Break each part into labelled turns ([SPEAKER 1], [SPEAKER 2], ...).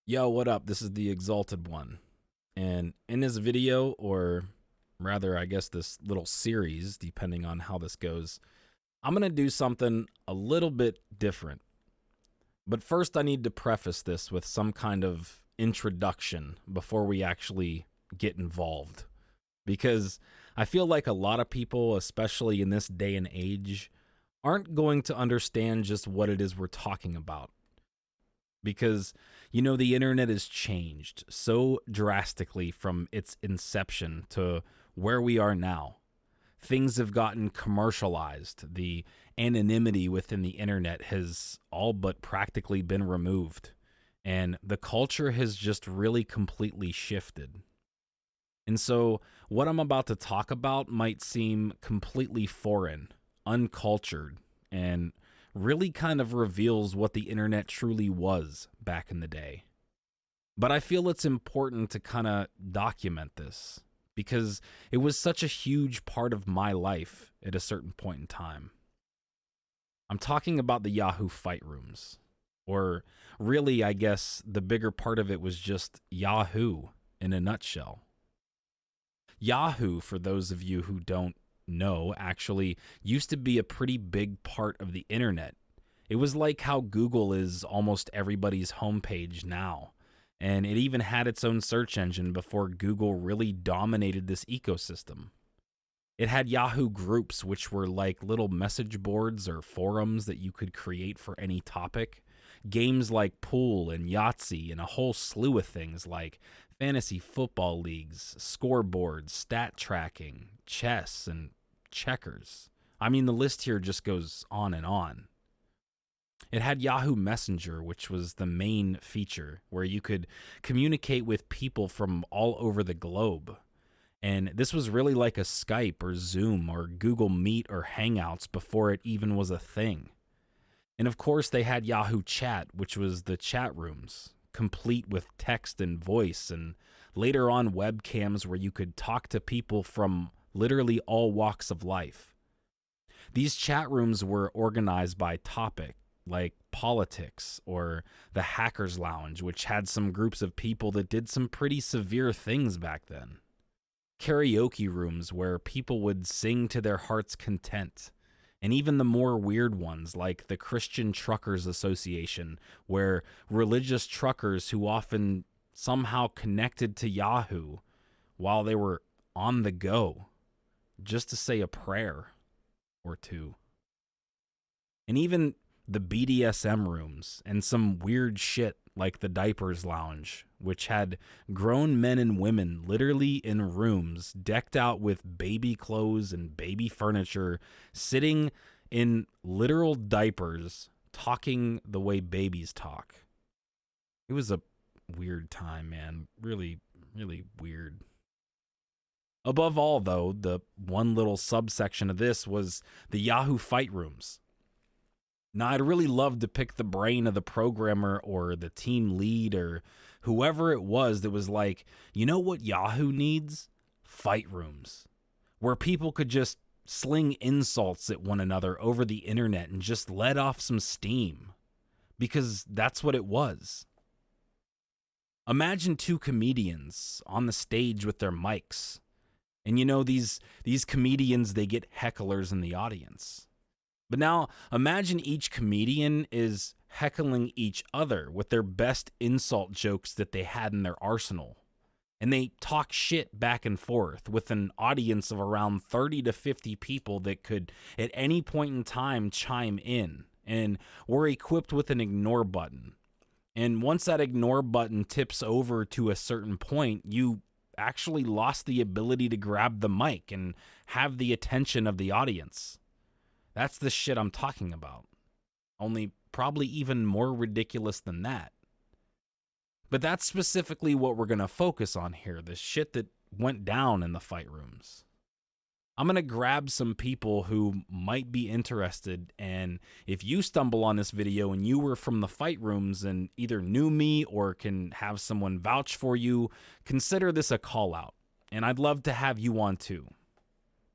[SPEAKER 1] Yo, what up? This is the Exalted one. And in this video, or rather, I guess this little series, depending on how this goes, I'm going to do something a little bit different. But first, I need to preface this with some kind of introduction before we actually get involved. Because I feel like a lot of people, especially in this day and age, aren't going to understand just what it is we're talking about. Because the internet has changed so drastically from its inception to where we are now. Things have gotten commercialized. The anonymity within the internet has all but practically been removed, and the culture has just really completely shifted. And so what I'm about to talk about might seem completely foreign, uncultured, and really kind of reveals what the internet truly was back in the day. But I feel it's important to kind of document this because it was such a huge part of my life at a certain point in time. I'm talking about the Yahoo fight rooms. Or really, I guess the bigger part of it was just Yahoo in a nutshell. Yahoo, for those of you who don't know, actually used to be a pretty big part of the internet. It was like how Google is almost everybody's homepage now. And it even had its own search engine before Google really dominated this ecosystem. It had Yahoo groups, which were like little message boards or forums that you could create for any topic. Games like pool and Yahtzee and a whole slew of things like fantasy football leagues, scoreboards, stat tracking, chess, and checkers. I mean, the list here just goes on and on. It had Yahoo Messenger, which was the main feature, where you could communicate with people from all over the globe. And this was really like a Skype or Zoom or Google Meet or Hangouts before it even was a thing. And of course, they had Yahoo Chat, which was the chat rooms, complete with text and voice, and later on webcams where you could talk to people from literally all walks of life. These chat rooms were organized by topic, like politics or the Hackers Lounge, which had some groups of people that did some pretty severe things back then. Karaoke rooms where people would sing to their heart's content. And even the more weird ones, like the Christian Truckers Association, where religious truckers who often somehow connected to Yahoo while they were on the go, just to say a prayer or two. And even the BDSM rooms and some weird shit like the Diapers Lounge, which had grown men and women literally in rooms decked out with baby clothes and baby furniture, sitting in literal diapers, talking the way babies talk. It was a weird time, man. Really, really weird. Above all, though, the one little subsection of this was the Yahoo fight rooms. Now, I'd really love to pick the brain of the programmer or the team lead or whoever it was that was like, you know what Yahoo needs? Fight rooms. Where people could just sling insults at one another over the internet and just let off some steam. Because that's what it was. Imagine two comedians on the stage with their mics. And these comedians, they get hecklers in the audience. But now imagine each comedian is heckling each other with their best insult jokes that they had in their arsenal. And they talk shit back and forth with an audience of around 30 to 50 people that could at any point in time chime in. And we're equipped with an ignore button. And once that ignore button tips over to a certain point, you actually lost the ability to grab the mic and have the attention of the audience. That's the shit I'm talking about. Only probably even more ridiculous than that. But that's specifically what we're going to focus on here, the shit that went down in the fight rooms. I'm going to grab some people who might be interested, and if you stumble on this video and you were from the fight rooms and either knew me or can have someone vouch for you, consider this a call out. And I'd love to have you on too,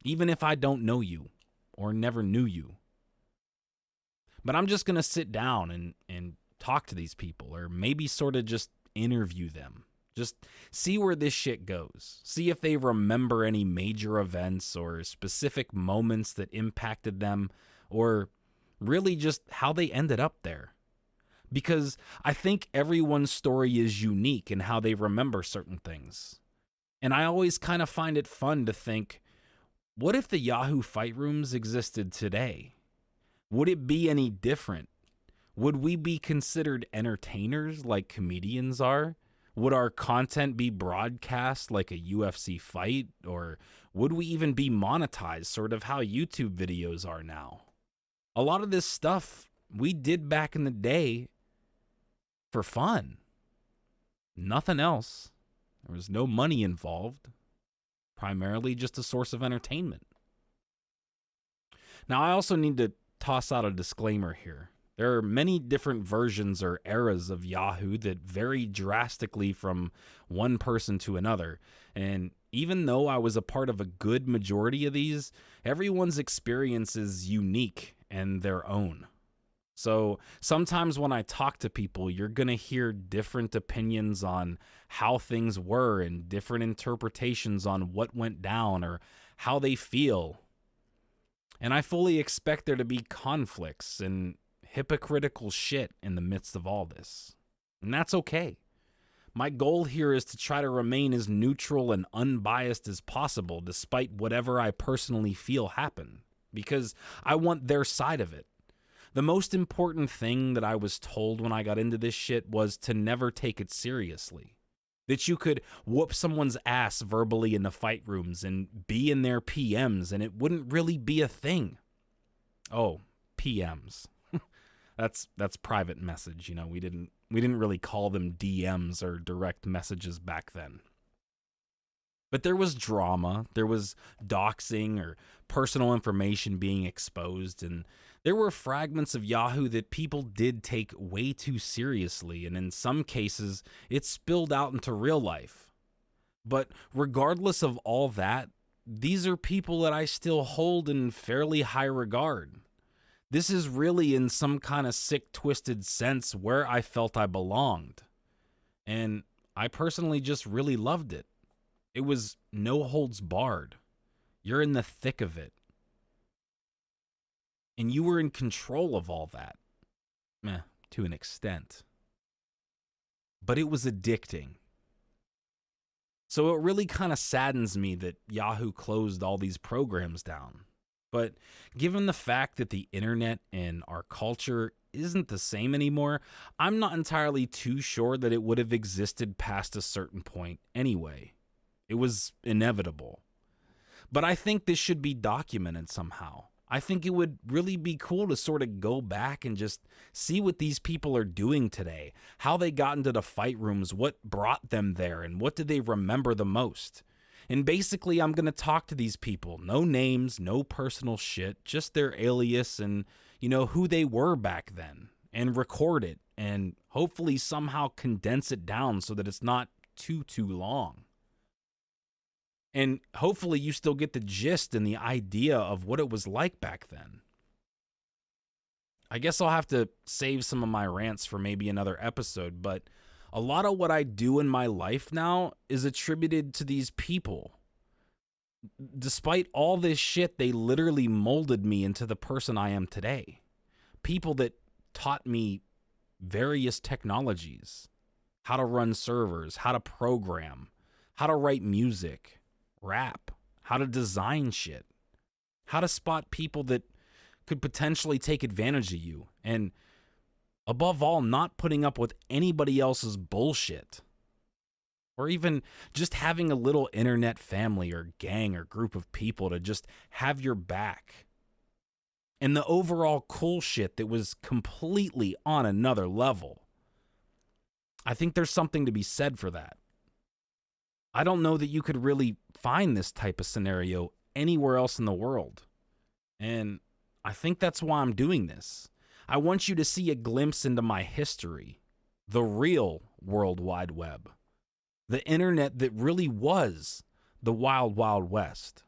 [SPEAKER 1] even if I don't know you or never knew you. But I'm just going to sit down and talk to these people, or maybe sort of just interview them. Just see where this shit goes. See if they remember any major events or specific moments that impacted them, or really just how they ended up there. Because I think everyone's story is unique in how they remember certain things. And I always kind of find it fun to think, what if the Yahoo fight rooms existed today? Would it be any different? Would we be considered entertainers like comedians are? Would our content be broadcast like a UFC fight? Or would we even be monetized, sort of how YouTube videos are now? A lot of this stuff we did back in the day for fun. Nothing else. There was no money involved. Primarily just a source of entertainment. Now, I also need to toss out a disclaimer here. There are many different versions or eras of Yahoo that vary drastically from one person to another. And even though I was a part of a good majority of these, everyone's experience is unique and their own. So sometimes when I talk to people, you're going to hear different opinions on how things were and different interpretations on what went down or how they feel. And I fully expect there to be conflicts and hypocritical shit in the midst of all this. And that's okay. My goal here is to try to remain as neutral and unbiased as possible despite whatever I personally feel happened, because I want their side of it. The most important thing that I was told when I got into this shit was to never take it seriously. That you could whoop someone's ass verbally in the fight rooms and be in their PMs and it wouldn't really be a thing. Oh, PMs. That's private message, you know. We didn't really call them DMs or direct messages back then. But there was drama, there was doxing or personal information being exposed, and there were fragments of Yahoo that people did take way too seriously, and in some cases, it spilled out into real life. But regardless of all that, these are people that I still hold in fairly high regard. This is really, in some kind of sick, twisted sense, where I felt I belonged. And I personally just really loved it. It was no holds barred. You're in the thick of it. And you were in control of all that. To an extent. But it was addicting. So it really kind of saddens me that Yahoo closed all these programs down. But given the fact that the internet and our culture isn't the same anymore, I'm not entirely too sure that it would have existed past a certain point anyway. It was inevitable. But I think this should be documented somehow. I think it would really be cool to sort of go back and just see what these people are doing today, how they got into the fight rooms, what brought them there, and what did they remember the most. And basically, I'm going to talk to these people. No names, no personal shit, just their alias and, who they were back then. And record it and hopefully somehow condense it down so that it's not too long. And hopefully you still get the gist and the idea of what it was like back then. I guess I'll have to save some of my rants for maybe another episode, but a lot of what I do in my life now is attributed to these people. Despite all this shit, they literally molded me into the person I am today. People that taught me various technologies, how to run servers, how to program, how to write music, rap, how to design shit, how to spot people that could potentially take advantage of you, and above all, not putting up with anybody else's bullshit. Or even just having a little internet family or gang or group of people to just have your back. And the overall cool shit that was completely on another level. I think there's something to be said for that. I don't know that you could really find this type of scenario anywhere else in the world. And I think that's why I'm doing this. I want you to see a glimpse into my history, the real World Wide Web, the internet that really was the Wild Wild West.